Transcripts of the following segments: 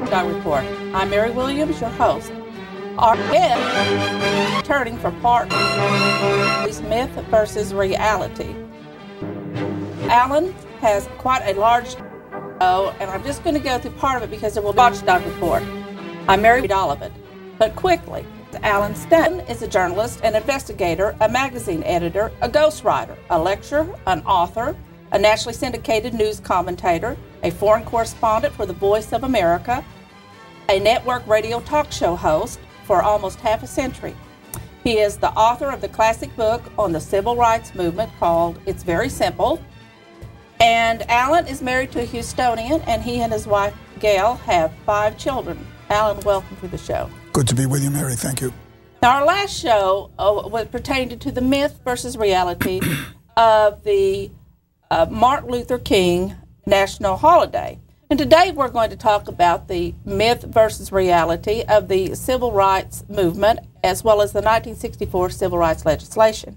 Watchdog Report. I'm Mary Williams, your host. Our guest returning for part is myth versus reality. Alan has quite a large show, and I'm just going to go through part of it because it will be Watchdog Report. I'm Mary all of it, but quickly. Alan Stang is a journalist, an investigator, a magazine editor, a ghostwriter, a lecturer, an author, a nationally syndicated news commentator, a foreign correspondent for the Voice of America, a network radio talk show host for almost half a century. He is the author of the classic book on the civil rights movement called It's Very Simple. And Alan is married to a Houstonian, and he and his wife, Gail, have 5 children. Alan, welcome to the show. Good to be with you, Mary. Thank you. Now, our last show was pertained to the myth versus reality of the Martin Luther King National Holiday. And today we're going to talk about the myth versus reality of the civil rights movement as well as the 1964 civil rights legislation.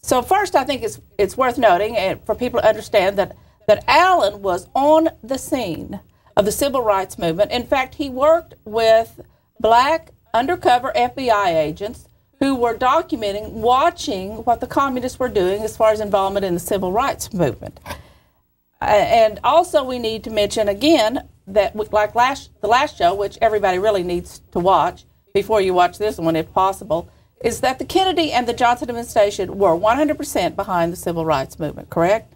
So first, I think it's worth noting and for people to understand that Alan was on the scene of the civil rights movement. In fact, he worked with black undercover FBI agents who were documenting, watching what the communists were doing as far as involvement in the civil rights movement. And also we need to mention again that, like the last show, which everybody really needs to watch before you watch this one if possible, is that the Kennedy and the Johnson administration were 100% behind the civil rights movement, correct?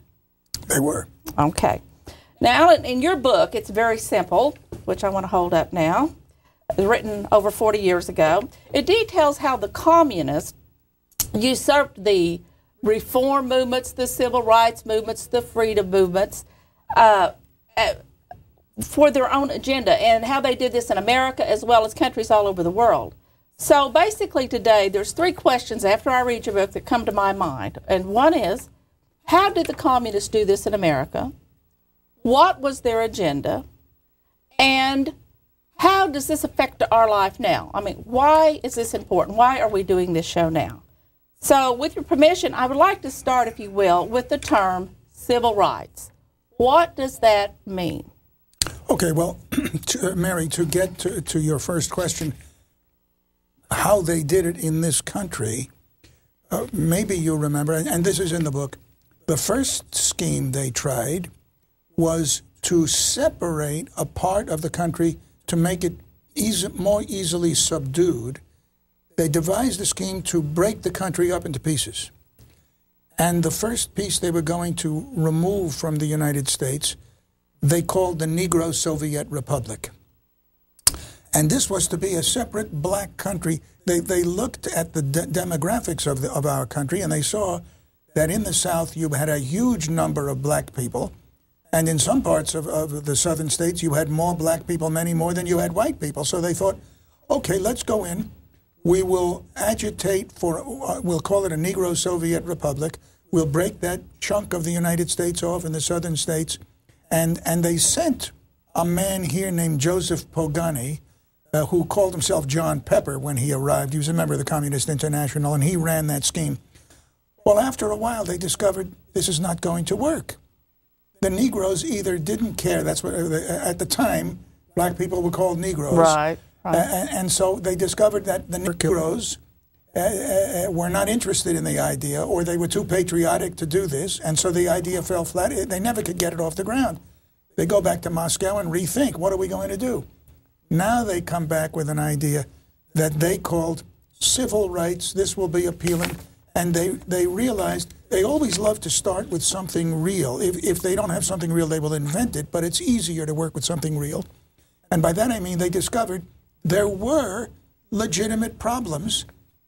They were. Okay. Now, in your book, It's Very Simple, which I want to hold up now, written over 40 years ago, it details how the communists usurped the reform movements, the civil rights movements, the freedom movements for their own agenda, and how they did this in America as well as countries all over the world. So basically today, there's 3 questions after I read your book that come to my mind. And one is, how did the communists do this in America? What was their agenda? And how does this affect our life now? I mean, why is this important? Why are we doing this show now? So with your permission, I would like to start, if you will, with the term civil rights. What does that mean? Okay, well, Mary, to get to your first question, how they did it in this country, maybe you remember, and this is in the book, the first scheme they tried was to separate a part of the country to make it more easily subdued. They devised a scheme to break the country up into pieces. And the first piece they were going to remove from the United States, they called the Negro Soviet Republic. And this was to be a separate black country. They looked at the demographics of our country, and they saw that in the South you had a huge number of black people. And in some parts of the southern states, you had more black people, many more than you had white people. So they thought, okay, let's go in. We will agitate for, we'll call it a Negro Soviet Republic. We'll break that chunk of the United States off in the southern states. And they sent a man here named Joseph Pogani, who called himself John Pepper when he arrived. He was a member of the Communist International, and he ran that scheme. Well, after a while, they discovered this is not going to work. The Negroes either didn't care. That's what at the time black people were called Negroes. Right. And so they discovered that the Negroes were not interested in the idea, or they were too patriotic to do this, and so the idea fell flat. They never could get it off the ground. They go back to Moscow and rethink, what are we going to do? Now they come back with an idea that they called civil rights. This will be appealing. And they realized they always love to start with something real. If they don't have something real, they will invent it, but it's easier to work with something real. And by that I mean they discovered there were legitimate problems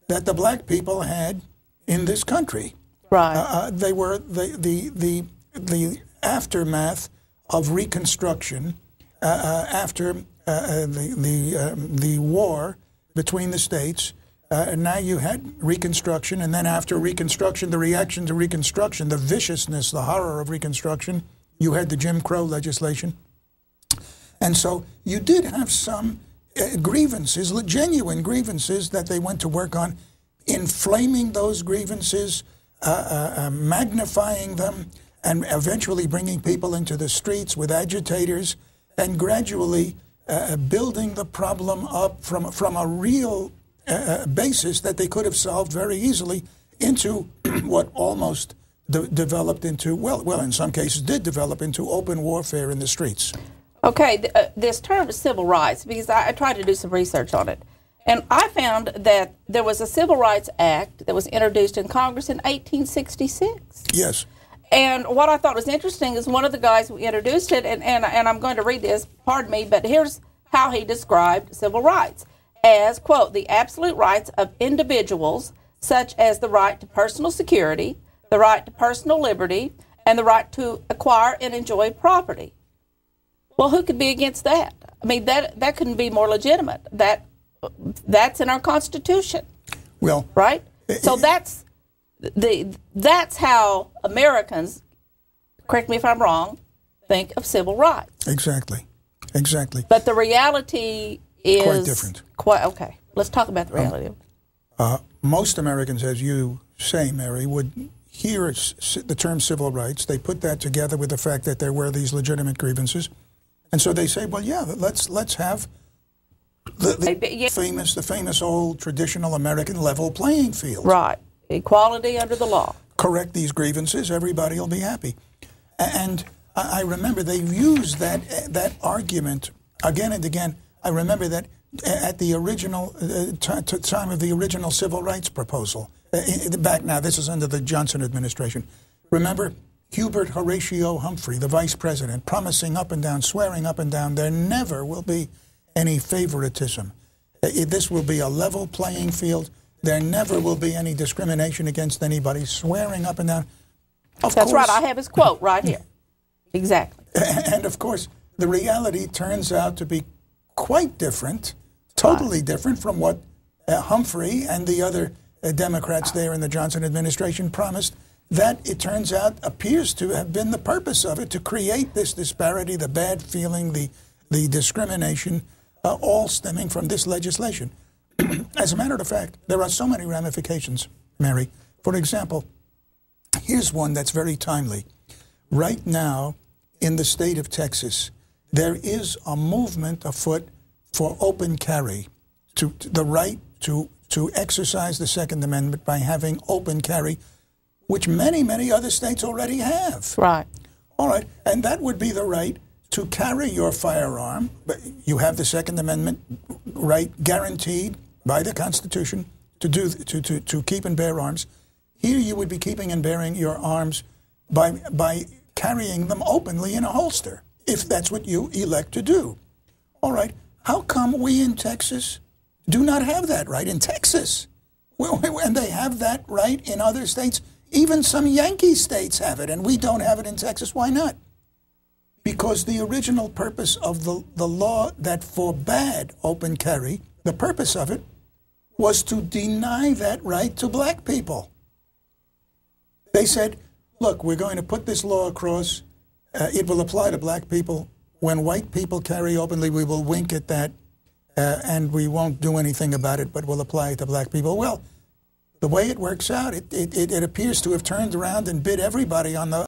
that the black people had in this country. Right. They were the aftermath of Reconstruction after the war between the states. And now you had Reconstruction, and then after Reconstruction, the reaction to Reconstruction, the viciousness, the horror of Reconstruction, you had the Jim Crow legislation. And so you did have some grievances, genuine grievances that they went to work on, inflaming those grievances, magnifying them, and eventually bringing people into the streets with agitators. And gradually, building the problem up from a real basis that they could have solved very easily into what almost developed into, well, in some cases did develop into open warfare in the streets. Okay, this term is civil rights, because I tried to do some research on it. And I found that there was a Civil Rights Act that was introduced in Congress in 1866. Yes. And what I thought was interesting is one of the guys who introduced it, and I'm going to read this, pardon me, but here's how he described civil rights as, quote, the absolute rights of individuals, such as the right to personal security, the right to personal liberty, and the right to acquire and enjoy property. Well, who could be against that? I mean, that couldn't be more legitimate. That's in our Constitution. Well, right? So that's how Americans, correct me if I'm wrong, think of civil rights. Exactly. But the reality is quite different. Okay. Let's talk about the reality. Most Americans, as you say, Mary, would hear the term civil rights. They put that together with the fact that there were these legitimate grievances, and so they say, well, yeah, let's have the famous old traditional American level playing field. Right. Equality under the law. Correct these grievances, everybody will be happy. And I remember they used that argument again and again. I remember that at the original time of the original civil rights proposal. Back now, this is under the Johnson administration. Remember Hubert Horatio Humphrey, the vice president, promising up and down, swearing up and down, there never will be any favoritism. This will be a level playing field. There never will be any discrimination against anybody, swearing up and down. That's right. I have his quote right here. Exactly. And of course, the reality turns out to be quite different, totally different from what Humphrey and the other Democrats there in the Johnson administration promised. That, it turns out, appears to have been the purpose of it, to create this disparity, the bad feeling, the discrimination, all stemming from this legislation. As a matter of fact, there are so many ramifications, Mary. For example, here's one that's very timely. Right now, in the state of Texas, there is a movement afoot for open carry, to the right to exercise the Second Amendment by having open carry, which many, many other states already have. Right. All right. And that would be the right to carry your firearm. But you have the Second Amendment right guaranteed by the Constitution to keep and bear arms. Here you would be keeping and bearing your arms by carrying them openly in a holster, if that's what you elect to do. All right. How come we in Texas do not have that right in Texas? And they have that right in other states. Even some Yankee states have it, and we don't have it in Texas. Why not? Because the original purpose of the law that forbade open carry, the purpose of it was to deny that right to black people. They said, look, we're going to put this law across. It will apply to black people. When white people carry openly, we will wink at that, and we won't do anything about it, but we'll apply it to black people. Well, the way it works out, it appears to have turned around and bit everybody on the